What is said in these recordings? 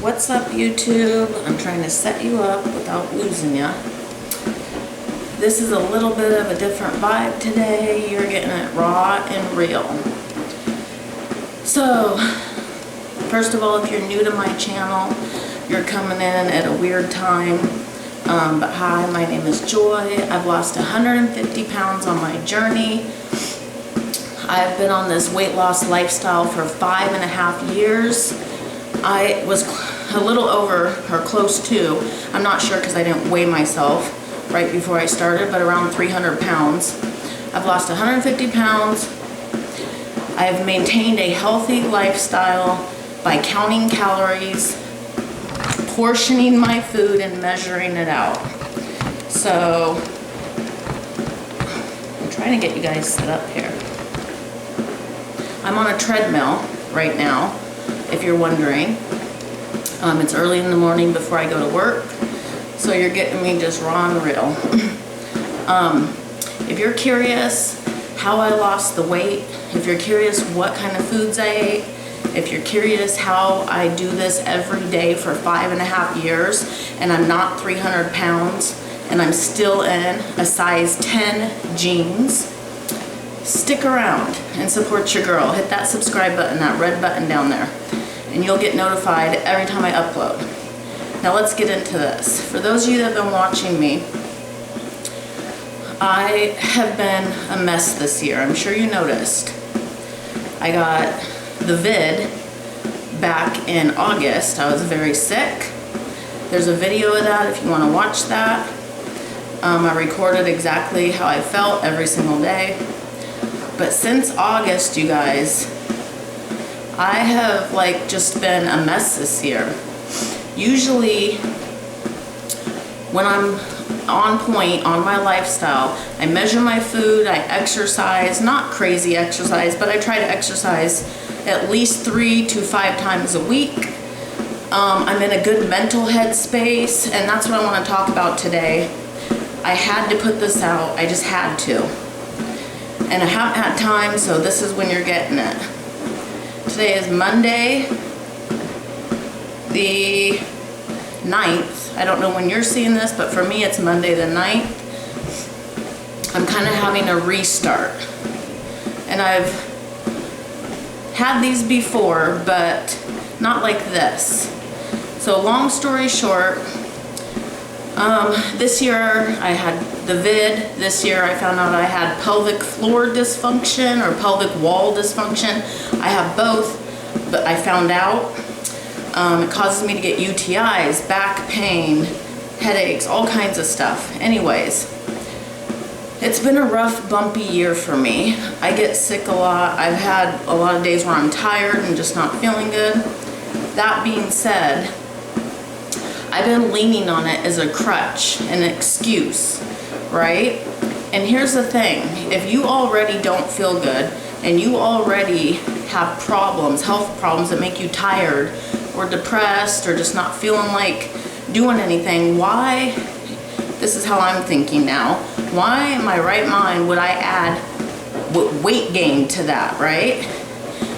What's up, YouTube? I'm trying to set you up without losing you. This is a little bit of a different vibe today. You're getting it raw and real. So, first of all, if you're new to my channel, you're coming in at a weird time. But hi, my name is Joy. I've lost 150 pounds on my journey. I've been on this weight loss lifestyle for 5.5 years. I was a little over or close to, I'm not sure because I didn't weigh myself right before I started, but around 300 pounds. I've lost 150 pounds. I have maintained a healthy lifestyle by counting calories, portioning my food, and measuring it out. So, I'm trying to get you guys set up here. I'm on a treadmill right now, if you're wondering. It's early in the morning before I go to work, so you're getting me just raw and real. If you're curious how I lost the weight, if you're curious what kind of foods I ate, if you're curious how I do this every day for 5.5 years and I'm not 300 pounds and I'm still in a size 10 jeans, stick around and support your girl. Hit that subscribe button, that red button down there, and you'll get notified every time I upload. Now let's get into this. For those of you that have been watching me, I have been a mess this year. I'm sure you noticed. I got the vid back in August. I was very sick. There's a video of that if you want to watch that. I recorded exactly how I felt every single day. But since August, you guys, I have just been a mess this year. Usually when I'm on point on my lifestyle, I measure my food, I exercise, not crazy exercise, but I try to exercise at least 3 to 5 times a week. I'm in a good mental headspace, and that's what I want to talk about today. I had to put this out. I just had to. And I haven't had time, so this is when you're getting it. Today is Monday, the 9th. I don't know when you're seeing this, but for me it's Monday the 9th. I'm kind of having a restart. And I've had these before, but not like this. So long story short, this year I had the vid. This year I found out I had pelvic floor dysfunction or pelvic wall dysfunction. I have both, but I found out it causes me to get UTIs, back pain, headaches, all kinds of stuff. Anyways, it's been a rough, bumpy year for me. I get sick a lot. I've had a lot of days where I'm tired and just not feeling good. That being said, I've been leaning on it as a crutch, an excuse, right? And here's the thing. If you already don't feel good and you already have problems, health problems that make you tired or depressed or just not feeling like doing anything, why, this is how I'm thinking now, why in my right mind would I add weight gain to that, right?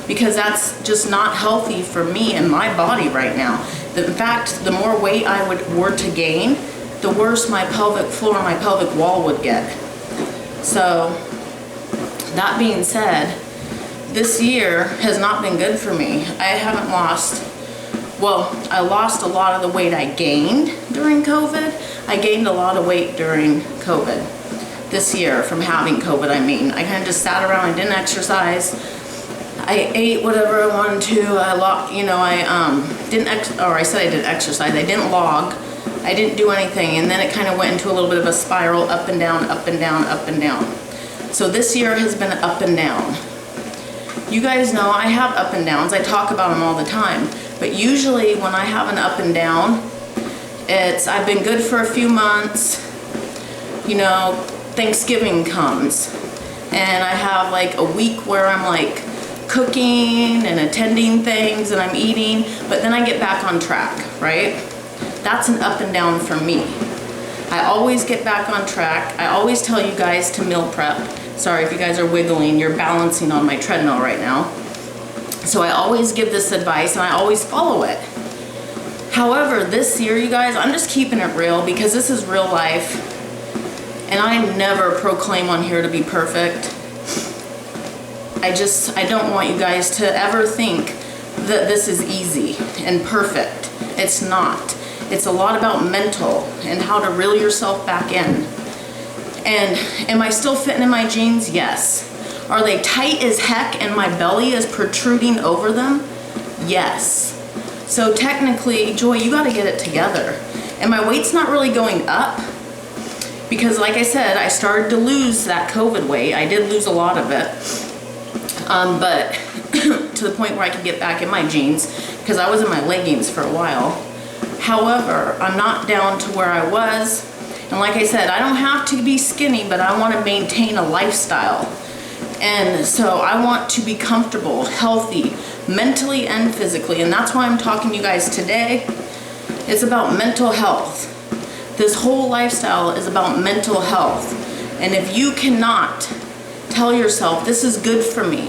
Because that's just not healthy for me and my body right now. In fact, the more weight I were to gain, the worse my pelvic floor, my pelvic wall would get. So, that being said, this year has not been good for me. I haven't lost, well, I lost a lot of the weight I gained during COVID. I gained a lot of weight during COVID. This year, from having COVID, I mean. I kind of just sat around, I didn't exercise. I ate whatever I wanted to. I said I didn't exercise. I didn't log. I didn't do anything. And then it kind of went into a little bit of a spiral, up and down, up and down, up and down. So this year has been up and down. You guys know I have up and downs. I talk about them all the time. But usually when I have an up and down, I've been good for a few months. Thanksgiving comes. And I have a week where I'm cooking and attending things and I'm eating, but then I get back on track, right? That's an up and down for me. I always get back on track. I always tell you guys to meal prep. Sorry if you guys are wiggling, you're balancing on my treadmill right now. So I always give this advice and I always follow it. However, this year, you guys, I'm just keeping it real because this is real life. And I never proclaim on here to be perfect. I don't want you guys to ever think that this is easy and perfect. It's not. It's a lot about mental and how to reel yourself back in. And am I still fitting in my jeans? Yes. Are they tight as heck and my belly is protruding over them? Yes. So technically, Joy, you got to get it together. And my weight's not really going up because, like I said, I started to lose that COVID weight. I did lose a lot of it, but to the point where I could get back in my jeans because I was in my leggings for a while. However, I'm not down to where I was. And like I said, I don't have to be skinny, but I want to maintain a lifestyle. And so I want to be comfortable, healthy, mentally and physically. And that's why I'm talking to you guys today. It's about mental health. This whole lifestyle is about mental health. And if you cannot tell yourself, this is good for me,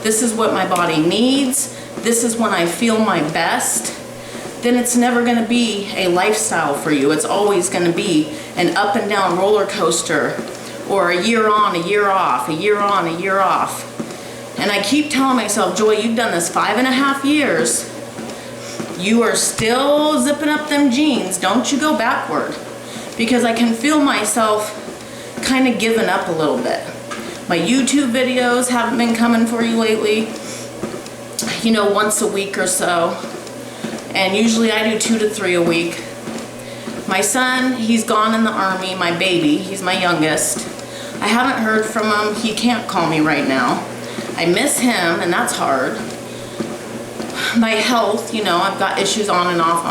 this is what my body needs, this is when I feel my best, then it's never going to be a lifestyle for you. It's always going to be an up and down roller coaster, or a year on, a year off, a year on, a year off. And I keep telling myself, Joy, you've done this 5.5 years. You are still zipping up them jeans. Don't you go backward. Because I can feel myself kind of giving up a little bit. My YouTube videos haven't been coming for you lately. You know, once a week or so. And usually I do 2 to 3 a week. My son, he's gone in the Army, my baby, he's my youngest. I haven't heard from him. He can't call me right now. I miss him, and that's hard. My health, you know, I've got issues on and off,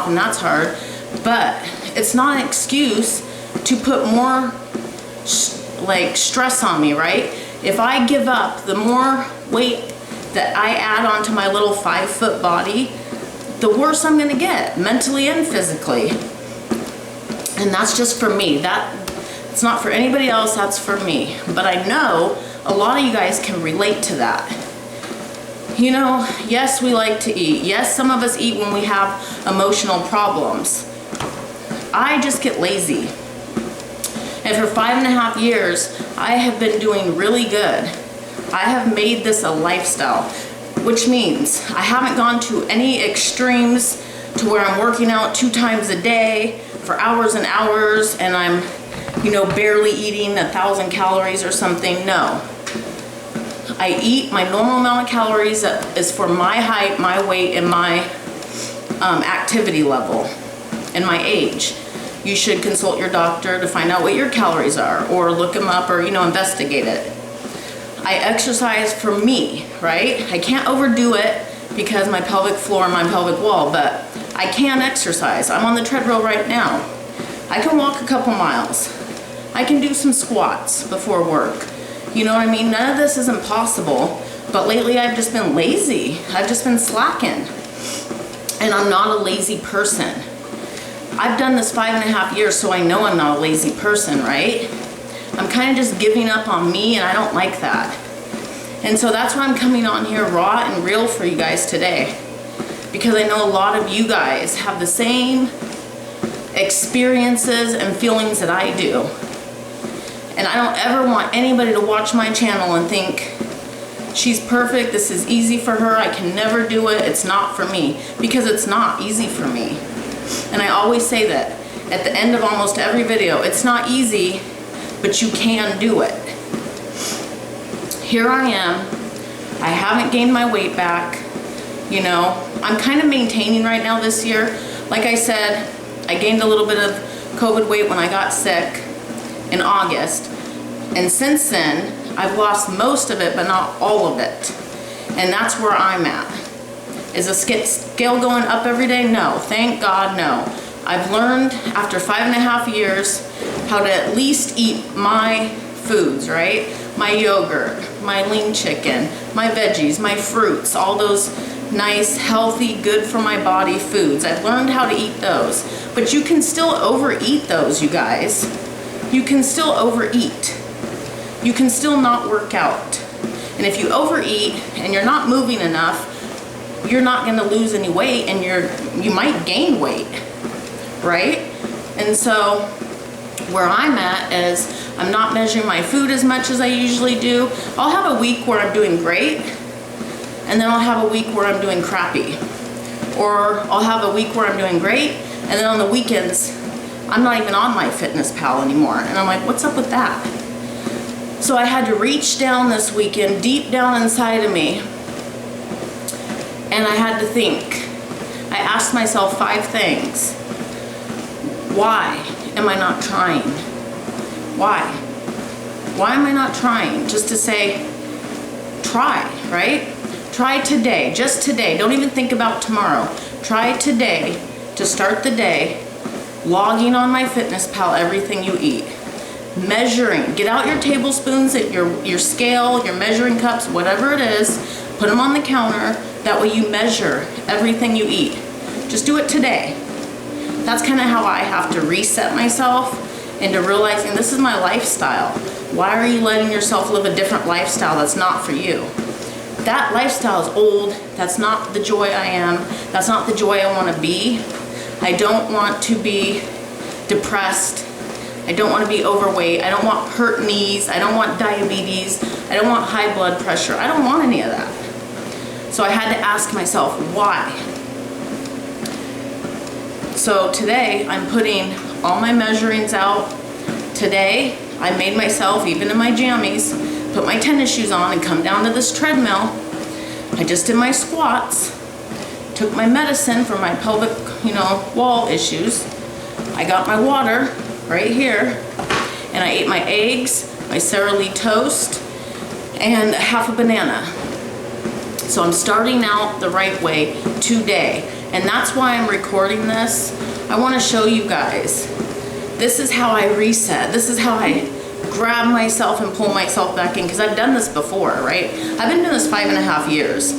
and that's hard. But it's not an excuse to put more stress on me, right? If I give up, the more weight that I add onto my little 5-foot body, the worse I'm gonna get, mentally and physically. And that's just for me. It's not for anybody else, that's for me. But I know a lot of you guys can relate to that. You know, yes, we like to eat. Yes, some of us eat when we have emotional problems. I just get lazy. And for 5.5 years, I have been doing really good. I have made this a lifestyle, which means I haven't gone to any extremes to where I'm working out 2 times a day for hours and hours and I'm, you know, barely eating 1,000 calories or something. No. I eat my normal amount of calories that is for my height, my weight, and my activity level and my age. You should consult your doctor to find out what your calories are, or look them up, or, you know, investigate it. I exercise for me, right? I can't overdo it because my pelvic floor and my pelvic wall, but I can exercise. I'm on the treadmill right now. I can walk a couple miles. I can do some squats before work. You know what I mean? None of this is impossible, but lately I've just been lazy. I've just been slacking. And I'm not a lazy person. I've done this 5.5 years, so I know I'm not a lazy person, right? I'm kind of just giving up on me, and I don't like that. And so that's why I'm coming on here raw and real for you guys today. Because I know a lot of you guys have the same experiences and feelings that I do. And I don't ever want anybody to watch my channel and think, she's perfect, this is easy for her, I can never do it, it's not for me. Because it's not easy for me. And I always say that at the end of almost every video, it's not easy, but you can do it. Here I am. I haven't gained my weight back. You know, I'm kind of maintaining right now this year. Like I said, I gained a little bit of COVID weight when I got sick in August. And since then, I've lost most of it, but not all of it. And that's where I'm at. Is the scale going up every day? No, thank God, no. I've learned after 5.5 years how to at least eat my foods, right? My yogurt, my lean chicken, my veggies, my fruits, all those nice, healthy, good for my body foods. I've learned how to eat those. But you can still overeat those, you guys. You can still overeat. You can still not work out. And if you overeat and you're not moving enough, you're not gonna lose any weight, and you might gain weight, right? And so where I'm at is I'm not measuring my food as much as I usually do. I'll have a week where I'm doing great, and then I'll have a week where I'm doing crappy. Or I'll have a week where I'm doing great, and then on the weekends, I'm not even on my Fitness Pal anymore. And I'm like, what's up with that? So I had to reach down this weekend, deep down inside of me, and I had to think. I asked myself 5 things. Why am I not trying? Why? Why am I not trying? Just to say, try, right? Try today, just today. Don't even think about tomorrow. Try today to start the day, logging on my Fitness Pal everything you eat. Measuring, get out your tablespoons, your scale, your measuring cups, whatever it is, put them on the counter. That way you measure everything you eat. Just do it today. That's kind of how I have to reset myself into realizing this is my lifestyle. Why are you letting yourself live a different lifestyle that's not for you? That lifestyle is old. That's not the joy I am. That's not the joy I want to be. I don't want to be depressed. I don't want to be overweight. I don't want hurt knees. I don't want diabetes. I don't want high blood pressure. I don't want any of that. So I had to ask myself, why? So today I'm putting all my measurings out. Today I made myself, even in my jammies, put my tennis shoes on and come down to this treadmill. I just did my squats, took my medicine for my pelvic, wall issues. I got my water right here, and I ate my eggs, my Sara Lee toast, and half a banana. So I'm starting out the right way today. And that's why I'm recording this. I want to show you guys. This is how I reset. This is how I grab myself and pull myself back in, because I've done this before, right? I've been doing this 5.5 years.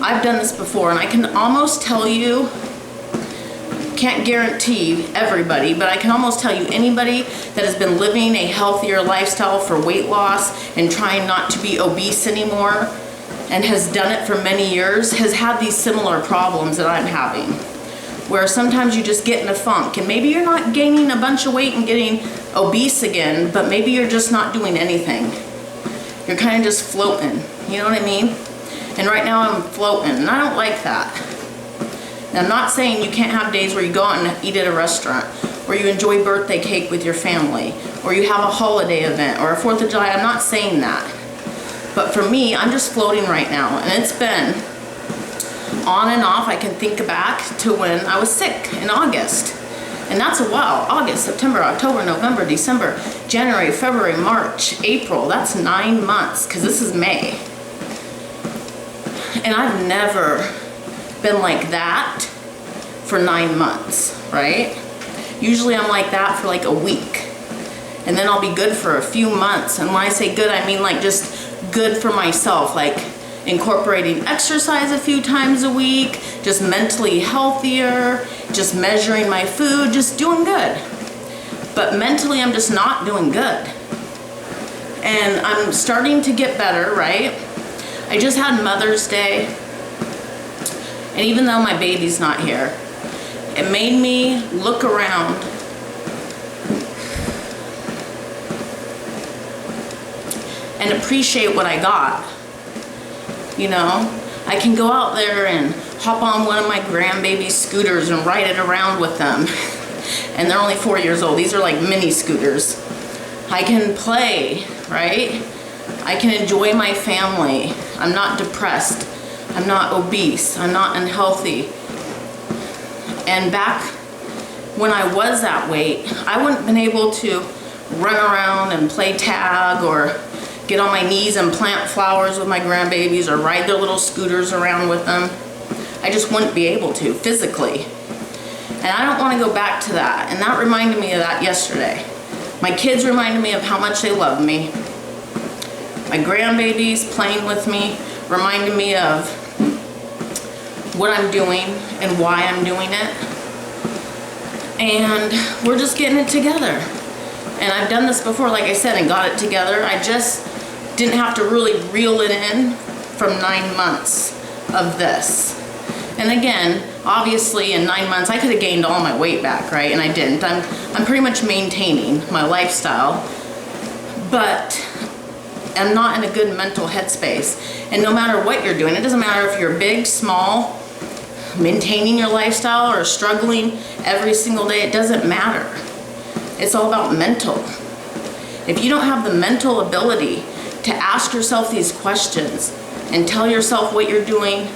I've done this before, and I can almost tell you, can't guarantee everybody, but I can almost tell you anybody that has been living a healthier lifestyle for weight loss and trying not to be obese anymore, and has done it for many years, has had these similar problems that I'm having, where sometimes you just get in a funk, and maybe you're not gaining a bunch of weight and getting obese again, but maybe you're just not doing anything. You're kind of just floating, you know what I mean? And right now I'm floating, and I don't like that. And I'm not saying you can't have days where you go out and eat at a restaurant, or you enjoy birthday cake with your family, or you have a holiday event, or a 4th of July. I'm not saying that. But for me, I'm just floating right now, and it's been on and off. I can think back to when I was sick in August, and that's a while. August, September, October, November, December, January, February, March, April. That's 9 months, because this is May. And I've never been like that for 9 months, right? Usually I'm like that for like a week, and then I'll be good for a few months. And when I say good, I mean like just good for myself, like incorporating exercise a few times a week, just mentally healthier, just measuring my food, just doing good. But mentally, I'm just not doing good. And I'm starting to get better, right? I just had Mother's Day, and even though my baby's not here, it made me look around and appreciate what I got. I can go out there and hop on one of my grandbaby scooters and ride it around with them. And they're only 4 years old. These are like mini scooters. I can play, right? I can enjoy my family. I'm not depressed. I'm not obese. I'm not unhealthy. And back when I was that weight, I wouldn't have been able to run around and play tag, or get on my knees and plant flowers with my grandbabies, or ride their little scooters around with them. I just wouldn't be able to physically. And I don't want to go back to that. And that reminded me of that yesterday. My kids reminded me of how much they love me. My grandbabies playing with me reminded me of what I'm doing and why I'm doing it. And we're just getting it together. And I've done this before, like I said, and got it together. I just didn't have to really reel it in from 9 months of this. And again, obviously in 9 months, I could have gained all my weight back, right? And I didn't. I'm pretty much maintaining my lifestyle, but I'm not in a good mental headspace. And no matter what you're doing, it doesn't matter if you're big, small, maintaining your lifestyle or struggling every single day, it doesn't matter. It's all about mental. If you don't have the mental ability to ask yourself these questions and tell yourself what you're doing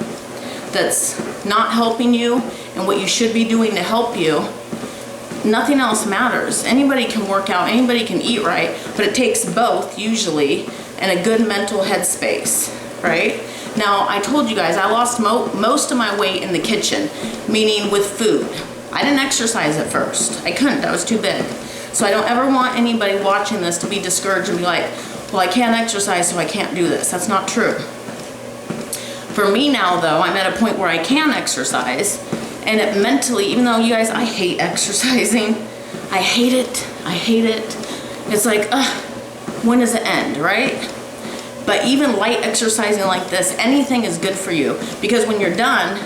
that's not helping you and what you should be doing to help you, nothing else matters. Anybody can work out, anybody can eat right, but it takes both usually and a good mental headspace, right? Now, I told you guys I lost most of my weight in the kitchen, meaning with food. I didn't exercise at first. I couldn't, I was too big. So I don't ever want anybody watching this to be discouraged and be like, well, I can't exercise, so I can't do this. That's not true. For me now, though, I'm at a point where I can exercise, and it mentally, even though you guys, I hate exercising. I hate it. I hate it. It's like, when does it end, right? But even light exercising like this, anything is good for you, because when you're done,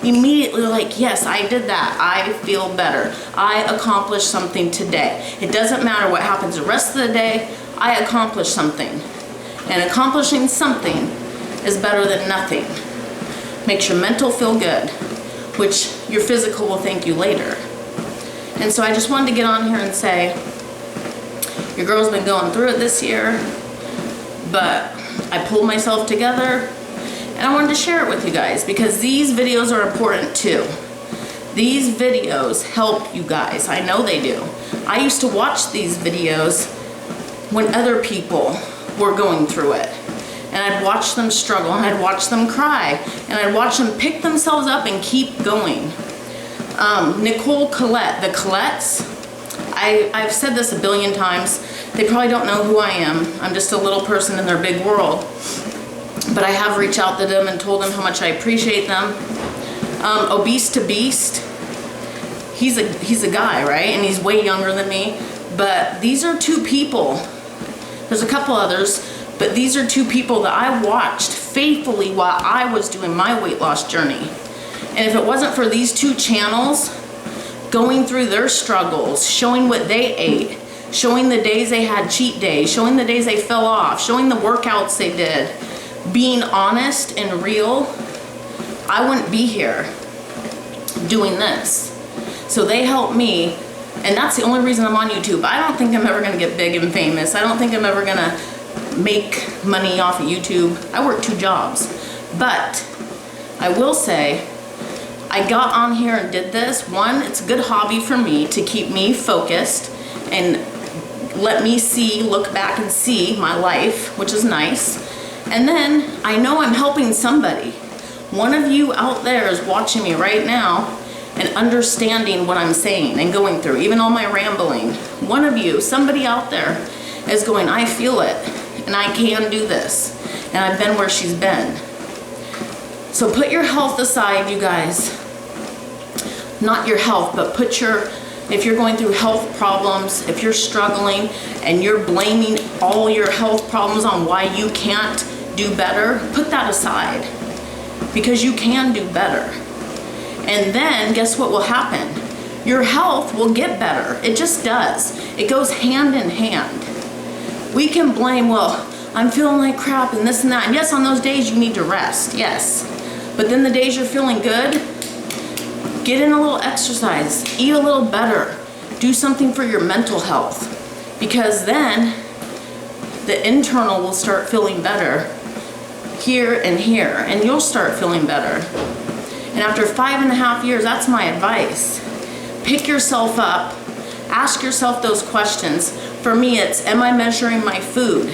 immediately like, yes, I did that. I feel better. I accomplished something today. It doesn't matter what happens the rest of the day. I accomplished something. And accomplishing something is better than nothing. Makes your mental feel good, which your physical will thank you later. And so I just wanted to get on here and say, your girl's been going through it this year, but I pulled myself together and I wanted to share it with you guys because these videos are important too. These videos help you guys. I know they do. I used to watch these videos when other people were going through it. And I'd watch them struggle, and I'd watch them cry, and I'd watch them pick themselves up and keep going. Nicole Collette, the Collettes, I've said this a billion times. They probably don't know who I am. I'm just a little person in their big world. But I have reached out to them and told them how much I appreciate them. Obese to Beast, he's a guy, right? And he's way younger than me. But these are two people. There's a couple others. But these are two people that I watched faithfully while I was doing my weight loss journey. And if it wasn't for these two channels going through their struggles, showing what they ate, showing the days they had cheat days, showing the days they fell off, showing the workouts they did, being honest and real, I wouldn't be here doing this. So they helped me, and that's the only reason I'm on YouTube. I don't think I'm ever gonna get big and famous. I don't think I'm ever gonna make money off of YouTube. I work 2 jobs. But I will say, I got on here and did this. One, it's a good hobby for me to keep me focused and let me look back and see my life, which is nice. And then I know I'm helping somebody. One of you out there is watching me right now and understanding what I'm saying and going through, even all my rambling. One of you, somebody out there is going, I feel it. And I can do this. And I've been where she's been. So put your health aside, you guys. Not your health, but if you're going through health problems, if you're struggling and you're blaming all your health problems on why you can't do better, put that aside. Because you can do better. And then guess what will happen? Your health will get better. It just does. It goes hand in hand. We can blame, well, I'm feeling like crap and this and that. And yes, on those days you need to rest, yes. But then the days you're feeling good, get in a little exercise, eat a little better, do something for your mental health. Because then the internal will start feeling better here and here, and you'll start feeling better. And after 5.5 years, that's my advice. Pick yourself up, ask yourself those questions. For me, it's, am I measuring my food?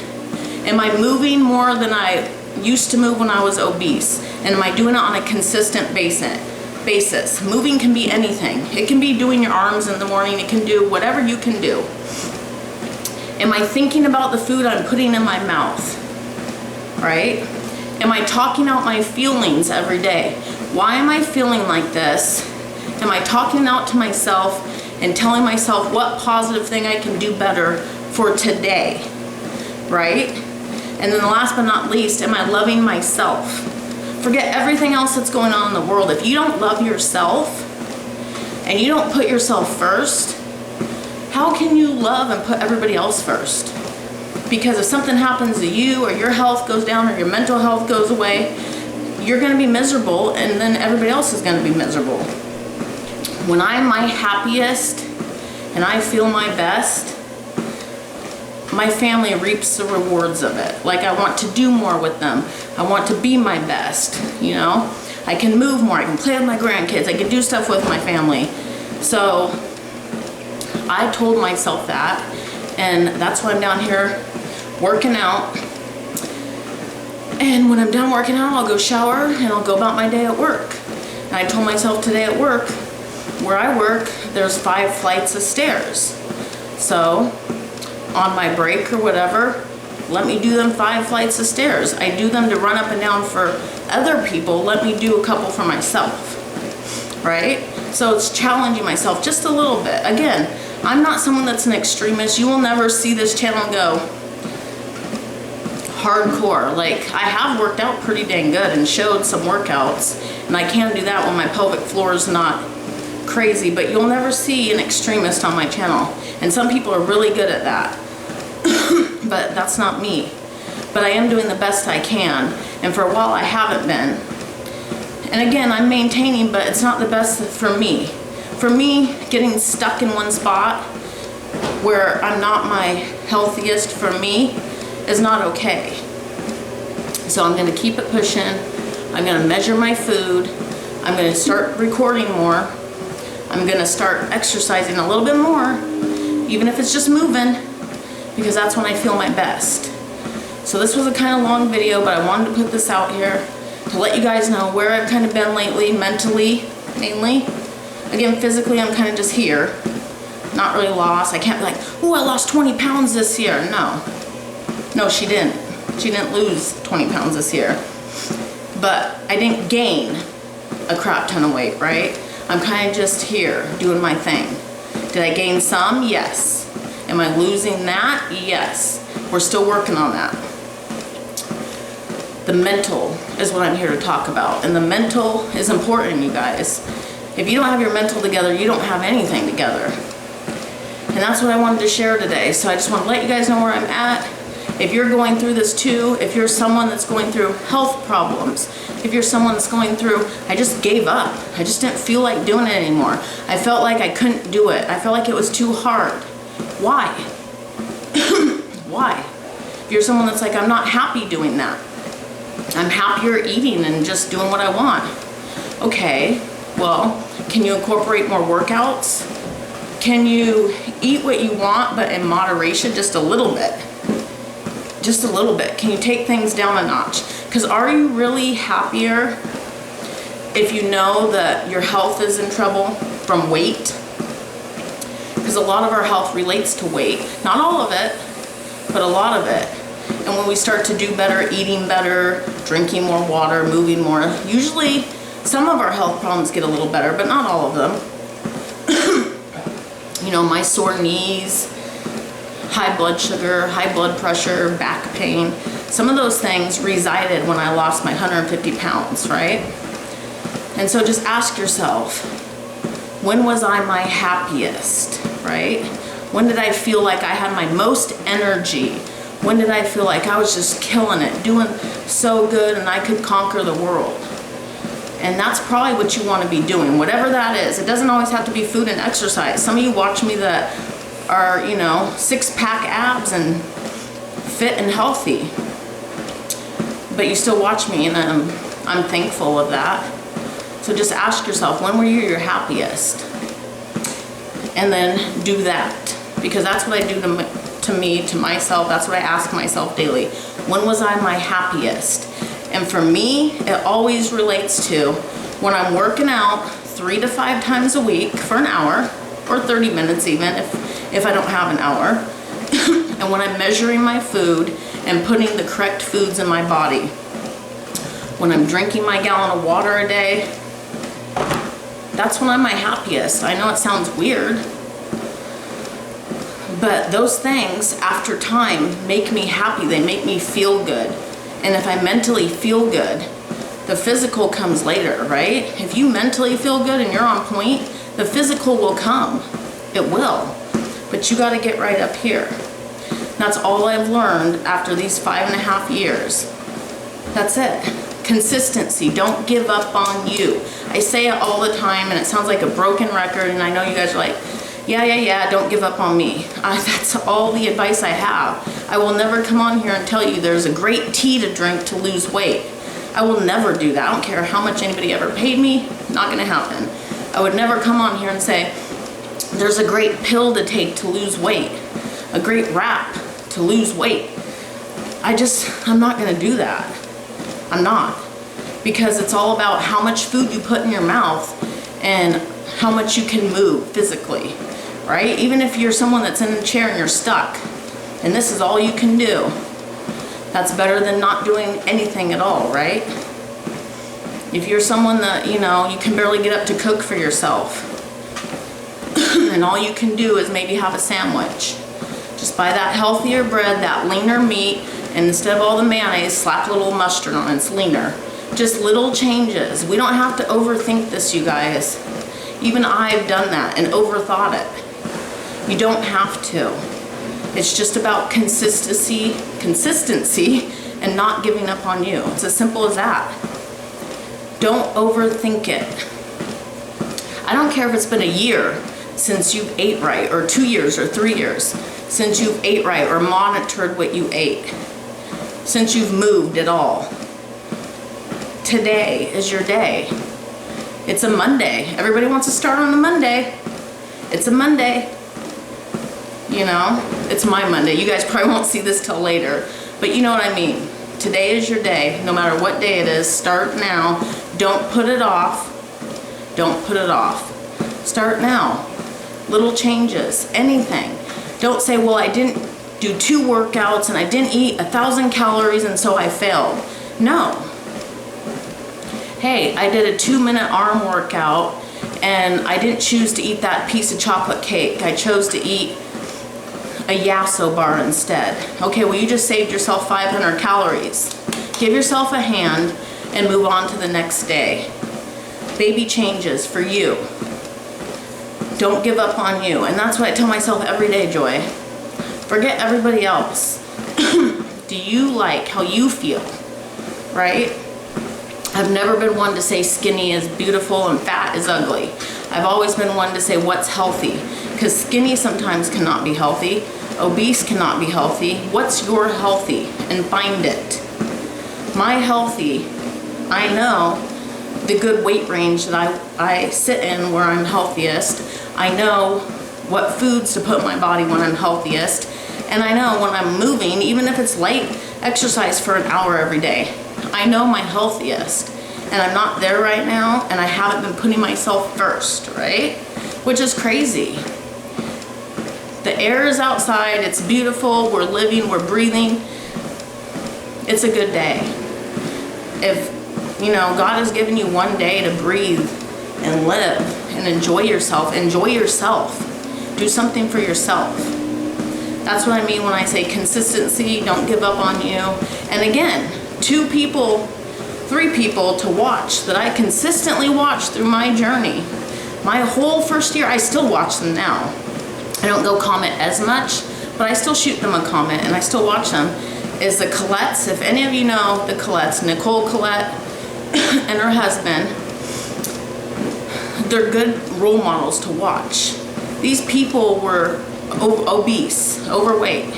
Am I moving more than I used to move when I was obese? And am I doing it on a consistent basis? Moving can be anything. It can be doing your arms in the morning. It can do whatever you can do. Am I thinking about the food I'm putting in my mouth? Right? Am I talking out my feelings every day? Why am I feeling like this? Am I talking out to myself and telling myself what positive thing I can do better for today, right? And then last but not least, am I loving myself? forget everything else that's going on in the world. If you don't love yourself and you don't put yourself first, how can you love and put everybody else first? Because if something happens to you, or your health goes down, or your mental health goes away, you're going to be miserable, and then everybody else is going to be miserable. When I'm my happiest and I feel my best, my family reaps the rewards of it. Like, I want to do more with them. I want to be my best, you know? I can move more. I can play with my grandkids. I can do stuff with my family. So I told myself that, and that's why I'm down here working out. And when I'm done working out, I'll go shower and I'll go about my day at work. And I told myself today at work, where I work, there's 5 flights of stairs. So on my break or whatever, let me do them 5 flights of stairs. I do them to run up and down for other people. Let me do a couple for myself, right? So it's challenging myself just a little bit. Again, I'm not someone that's an extremist. You will never see this channel go hardcore. Like, I have worked out pretty dang good and showed some workouts, and I can do that when my pelvic floor is not crazy, but you'll never see an extremist on my channel. And some people are really good at that. But that's not me. But I am doing the best I can, and for a while I haven't been. And again, I'm maintaining, but it's not the best for me. For me, getting stuck in one spot where I'm not my healthiest for me is not okay. So I'm gonna keep it pushing. I'm gonna measure my food. I'm gonna start recording more. I'm gonna start exercising a little bit more, even if it's just moving, because that's when I feel my best. So this was a kind of long video, but I wanted to put this out here to let you guys know where I've kind of been lately, mentally, mainly. Again, physically, I'm kind of just here, not really lost. I can't be like, oh, I lost 20 pounds this year. No, she didn't. She didn't lose 20 pounds this year. But I didn't gain a crap ton of weight, right? I'm kind of just here doing my thing. Did I gain some? Yes. Am I losing that? Yes. We're still working on that. The mental is what I'm here to talk about. And the mental is important, you guys. If you don't have your mental together, you don't have anything together. And that's what I wanted to share today. So I just want to let you guys know where I'm at. If you're going through this too, if you're someone that's going through health problems, if you're someone that's going through, I just gave up. I just didn't feel like doing it anymore. I felt like I couldn't do it. I felt like it was too hard. Why? Why? If you're someone that's like, I'm not happy doing that. I'm happier eating and just doing what I want. Okay, well, can you incorporate more workouts? Can you eat what you want, but in moderation, just a little bit? Just a little bit. Can you take things down a notch? Because are you really happier if you know that your health is in trouble from weight? Because a lot of our health relates to weight. Not all of it, but a lot of it. And when we start to do better, eating better, drinking more water, moving more, usually some of our health problems get a little better, but not all of them. You know, my sore knees, high blood sugar, high blood pressure, back pain. Some of those things resided when I lost my 150 pounds, right? And so just ask yourself, when was I my happiest, right? When did I feel like I had my most energy? When did I feel like I was just killing it, doing so good and I could conquer the world? And that's probably what you want to be doing, whatever that is. It doesn't always have to be food and exercise. Some of you watch me that are, you know, 6-pack abs and fit and healthy. But you still watch me, and I'm thankful of that. So just ask yourself, when were you your happiest? And then do that. Because that's what I do to me, to myself. That's what I ask myself daily. When was I my happiest? And for me, it always relates to when I'm working out 3 to 5 times a week for an hour, or 30 minutes even, if I don't have an hour. And when I'm measuring my food and putting the correct foods in my body. When I'm drinking my gallon of water a day, that's when I'm my happiest. I know it sounds weird, but those things, after time, make me happy. They make me feel good. And if I mentally feel good, The physical comes later, right? If you mentally feel good and you're on point, the physical will come. It will. But you got to get right up here. That's all I've learned after these 5.5 years. That's it. Consistency. Don't give up on you. I say it all the time and it sounds like a broken record, and I know you guys are like, yeah, don't give up on me. That's all the advice I have. I will never come on here and tell you there's a great tea to drink to lose weight. I will never do that. I don't care how much anybody ever paid me. Not going to happen. I would never come on here and say there's a great pill to take to lose weight, a great wrap to lose weight. I'm not going to do that. I'm not. Because it's all about how much food you put in your mouth and how much you can move physically, right? Even if you're someone that's in a chair and you're stuck and this is all you can do, that's better than not doing anything at all, right? If you're someone that, you can barely get up to cook for yourself and all you can do is maybe have a sandwich, just buy that healthier bread, that leaner meat, and instead of all the mayonnaise, slap a little mustard on it. It's leaner. Just little changes. We don't have to overthink this, you guys. Even I've done that and overthought it. You don't have to. It's just about consistency, and not giving up on you. It's as simple as that. Don't overthink it. I don't care if it's been a year since you've ate right, or 2 years, or 3 years since you've ate right, or monitored what you ate, since you've moved at all. Today is your day. It's a Monday. Everybody wants to start on a Monday. It's a Monday. It's my Monday. You guys probably won't see this till later, but you know what I mean. Today is your day. No matter what day it is, start now. Don't put it off. Don't put it off. Start now. Little changes, anything. Don't say, well, I didn't do 2 workouts and I didn't eat 1,000 calories and so I failed. No. Hey, I did a 2-minute arm workout and I didn't choose to eat that piece of chocolate cake. I chose to eat a Yasso bar instead. Okay, well, you just saved yourself 500 calories. Give yourself a hand and move on to the next day. Baby changes for you. Don't give up on you. And that's what I tell myself every day, Joy. Forget everybody else. Do you like how you feel? Right? I've never been one to say skinny is beautiful and fat is ugly. I've always been one to say what's healthy. Because skinny sometimes cannot be healthy. Obese cannot be healthy. What's your healthy? And find it. My healthy, I know the good weight range that I sit in where I'm healthiest. I know what foods to put in my body when I'm healthiest. And I know when I'm moving, even if it's light exercise for an hour every day, I know my healthiest. And I'm not there right now, and I haven't been putting myself first, right? Which is crazy. The air is outside, it's beautiful, we're living, we're breathing. It's a good day. If, God has given you one day to breathe and live and enjoy yourself, do something for yourself. That's what I mean when I say consistency, don't give up on you. And again, 2 people, 3 people to watch that I consistently watch through my journey. My whole first year, I still watch them now. I don't go comment as much, but I still shoot them a comment and I still watch them. Is the Colettes. If any of you know the Colettes, Nicole Colette and her husband, they're good role models to watch. These people were obese, overweight,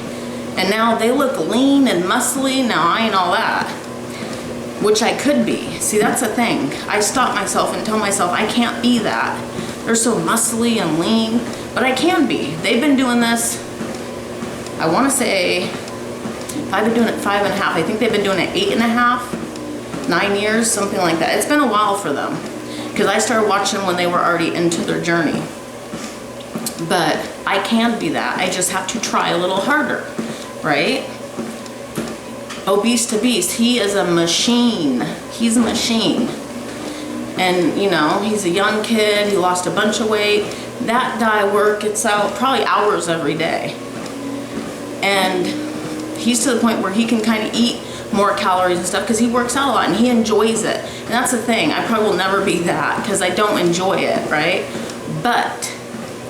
and now they look lean and muscly. Now I ain't all that, which I could be. See, that's the thing. I stop myself and tell myself I can't be that. They're so muscly and lean, but I can be. They've been doing this, I want to say, I've been doing it 5.5. I think they've been doing it 8.5, 9 years, something like that. It's been a while for them because I started watching when they were already into their journey. But I can be that. I just have to try a little harder, right? Obese to beast, he is a machine. He's a machine. And he's a young kid, he lost a bunch of weight. That guy works out probably hours every day. And he's to the point where he can kind of eat more calories and stuff because he works out a lot and he enjoys it. And that's the thing, I probably will never be that because I don't enjoy it, right? But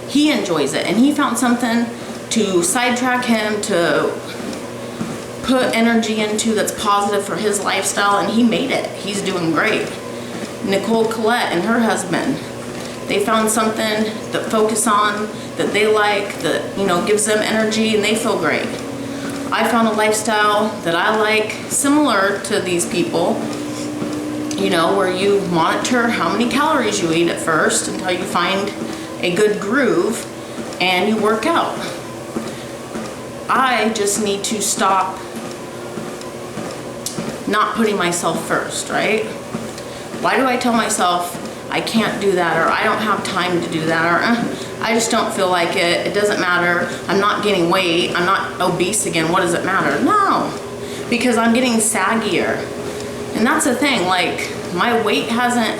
he enjoys it and he found something to sidetrack him, to put energy into that's positive for his lifestyle, and he made it. He's doing great. Nicole Collette and her husband, they found something that focus on, that they like, that, you know, gives them energy and they feel great. I found a lifestyle that I like similar to these people, you know, where you monitor how many calories you eat at first until you find a good groove and you work out. I just need to stop not putting myself first, right? Why do I tell myself I can't do that, or I don't have time to do that, or I just don't feel like it, it doesn't matter, I'm not gaining weight, I'm not obese again, what does it matter? No, because I'm getting saggier. And that's the thing, like, my weight hasn't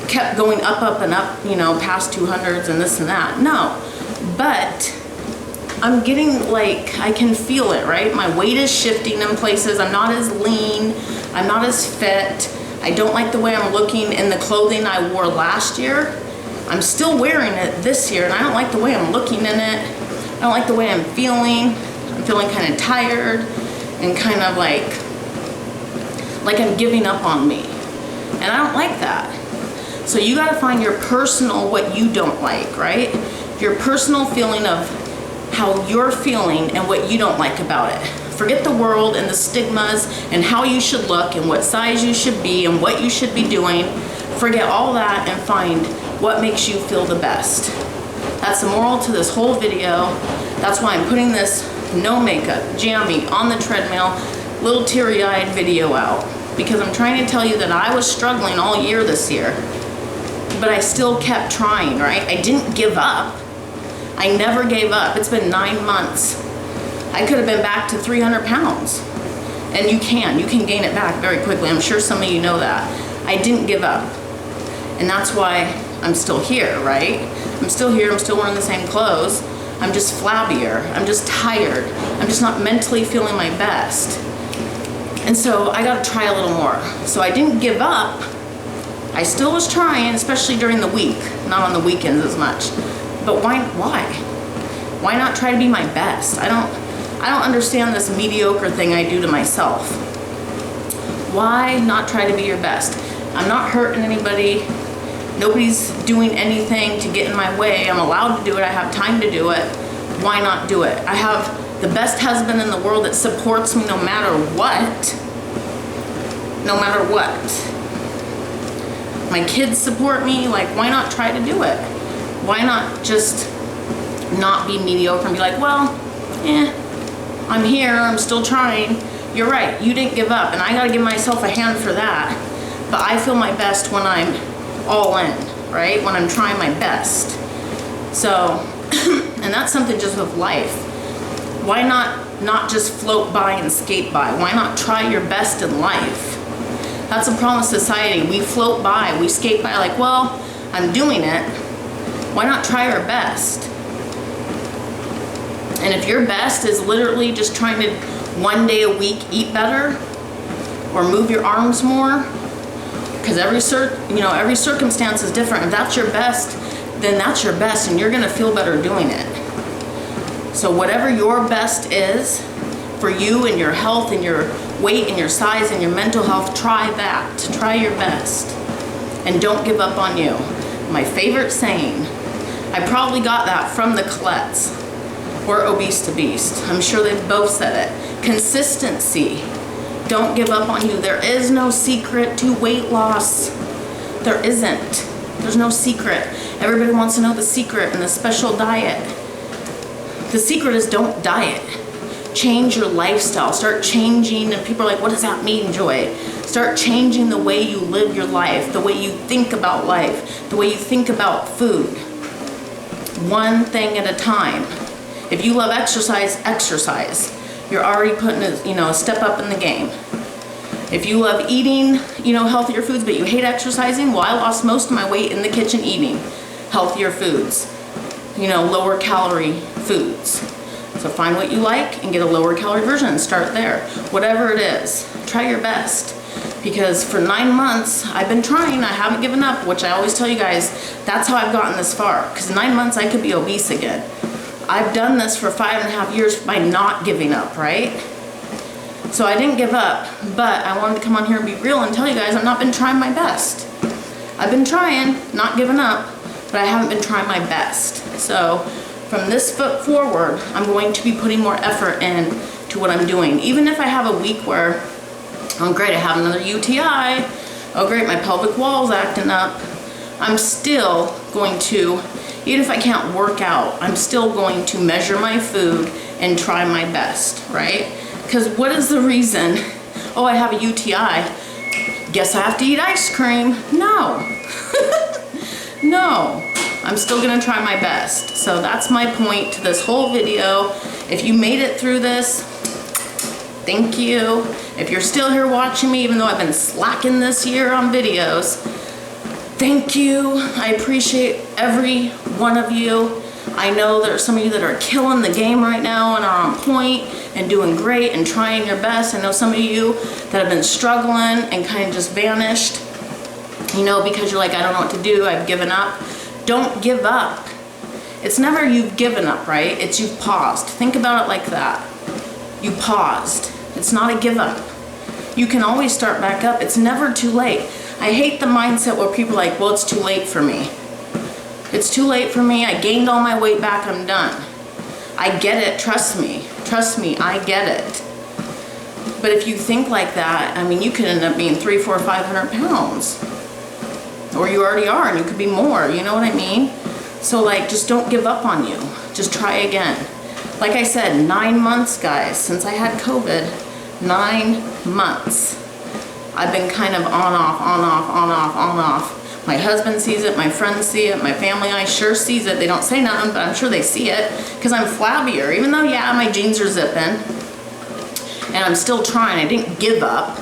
kept going up, up, and up, you know, past 200s and this and that. No, but I'm getting, like, I can feel it, right? My weight is shifting in places. I'm not as lean. I'm not as fit. I don't like the way I'm looking in the clothing I wore last year. I'm still wearing it this year, and I don't like the way I'm looking in it. I don't like the way I'm feeling. I'm feeling kind of tired and kind of like I'm giving up on me. And I don't like that. So you got to find your personal, what you don't like, right? Your personal feeling of how you're feeling and what you don't like about it. Forget the world and the stigmas and how you should look and what size you should be and what you should be doing. Forget all that and find what makes you feel the best. That's the moral to this whole video. That's why I'm putting this no makeup, jammy, on the treadmill, little teary-eyed video out. Because I'm trying to tell you that I was struggling all year this year, but I still kept trying, right? I didn't give up. I never gave up. It's been 9 months. I could have been back to 300 pounds. And you can gain it back very quickly. I'm sure some of you know that. I didn't give up. And that's why I'm still here, right? I'm still here, I'm still wearing the same clothes. I'm just flabbier, I'm just tired. I'm just not mentally feeling my best. And so I gotta try a little more. So I didn't give up. I still was trying, especially during the week, not on the weekends as much. But why? Why not try to be my best? I don't understand this mediocre thing I do to myself. Why not try to be your best? I'm not hurting anybody. Nobody's doing anything to get in my way. I'm allowed to do it. I have time to do it. Why not do it? I have the best husband in the world that supports me no matter what. No matter what. My kids support me. Like, why not try to do it? Why not just not be mediocre and be like, well, I'm here, I'm still trying. You're right, you didn't give up, and I gotta give myself a hand for that. But I feel my best when I'm all in, right? When I'm trying my best. So, and that's something just with life. Why not just float by and skate by? Why not try your best in life? That's a problem with society. We float by, we skate by like, well, I'm doing it. Why not try our best? And if your best is literally just trying to 1 day a week eat better or move your arms more, because every circumstance is different. If that's your best, then that's your best and you're gonna feel better doing it. So whatever your best is for you and your health and your weight and your size and your mental health, try that. Try your best. And don't give up on you. My favorite saying, I probably got that from the Colettes, or Obese to Beast. I'm sure they've both said it. Consistency. Don't give up on you. There is no secret to weight loss. There isn't. There's no secret. Everybody wants to know the secret and the special diet. The secret is don't diet. Change your lifestyle. Start changing, and people are like, what does that mean, Joy? Start changing the way you live your life, the way you think about life, the way you think about food. One thing at a time. If you love exercise, exercise. You're already putting a step up in the game. If you love eating, healthier foods, but you hate exercising, well, I lost most of my weight in the kitchen eating healthier foods, lower calorie foods. So find what you like and get a lower calorie version and start there. Whatever it is. Try your best. Because for 9 months, I've been trying, I haven't given up, which I always tell you guys, that's how I've gotten this far. Because 9 months, I could be obese again. I've done this for 5.5 years by not giving up, right? So I didn't give up, but I wanted to come on here and be real and tell you guys I've not been trying my best. I've been trying, not giving up, but I haven't been trying my best. So from this foot forward, I'm going to be putting more effort in to what I'm doing. Even if I have a week where, oh great, I have another UTI, oh great, my pelvic wall's acting up, I'm still going to, even if I can't work out, I'm still going to measure my food and try my best, right? Because what is the reason, oh I have a UTI, guess I have to eat ice cream? No. No. I'm still gonna try my best. So that's my point to this whole video. If you made it through this, thank you. If you're still here watching me, even though I've been slacking this year on videos, thank you. I appreciate every one of you. I know there are some of you that are killing the game right now and are on point and doing great and trying your best. I know some of you that have been struggling and kind of just vanished, you know, because you're like, I don't know what to do, I've given up. Don't give up. It's never you've given up, right? It's you've paused. Think about it like that. You paused. It's not a give up. You can always start back up. It's never too late. I hate the mindset where people are like, well, it's too late for me. It's too late for me. I gained all my weight back. I'm done. I get it. Trust me. Trust me. I get it. But if you think like that, I mean, you could end up being 300, 400, 500 pounds. Or you already are, and you could be more. You know what I mean? So, like, just don't give up on you. Just try again. Like I said, 9 months, guys, since I had COVID, 9 months. I've been kind of on, off, on, off, on, off, on, off. My husband sees it, my friends see it, my family, I sure sees it. They don't say nothing, but I'm sure they see it because I'm flabbier. Even though, yeah, my jeans are zipping and I'm still trying. I didn't give up.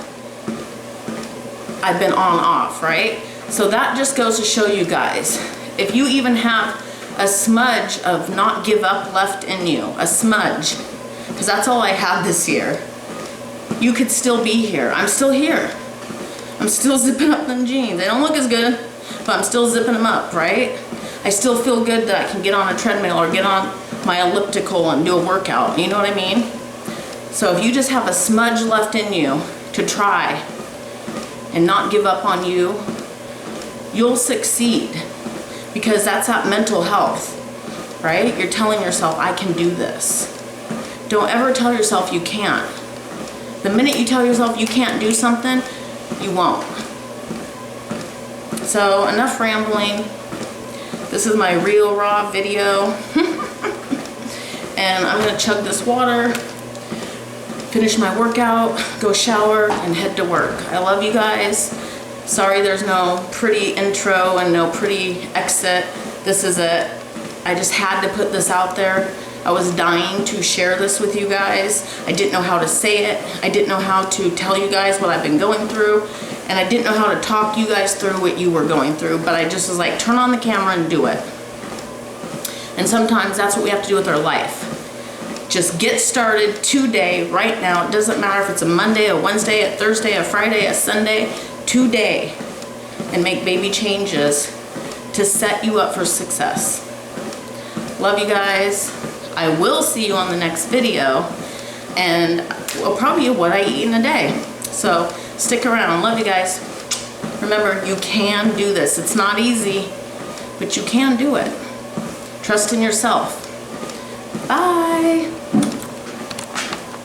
I've been on, off, right? So that just goes to show you guys, if you even have a smudge of not give up left in you, a smudge, because that's all I have this year, you could still be here. I'm still here. I'm still zipping up them jeans. They don't look as good, but I'm still zipping them up, right? I still feel good that I can get on a treadmill or get on my elliptical and do a workout. You know what I mean? So if you just have a smudge left in you to try and not give up on you, you'll succeed, because that's that mental health, right? You're telling yourself, I can do this. Don't ever tell yourself you can't. The minute you tell yourself you can't do something, you won't. So enough rambling. This is my real raw video. And I'm gonna chug this water, finish my workout, go shower, and head to work. I love you guys. Sorry there's no pretty intro and no pretty exit. This is it. I just had to put this out there. I was dying to share this with you guys. I didn't know how to say it. I didn't know how to tell you guys what I've been going through. And I didn't know how to talk you guys through what you were going through. But I just was like, turn on the camera and do it. And sometimes that's what we have to do with our life. Just get started today, right now. It doesn't matter if it's a Monday, a Wednesday, a Thursday, a Friday, a Sunday. Today, and make baby changes to set you up for success. Love you guys. I will see you on the next video, and well, probably what I eat in a day. So stick around. Love you guys. Remember, you can do this. It's not easy, but you can do it. Trust in yourself.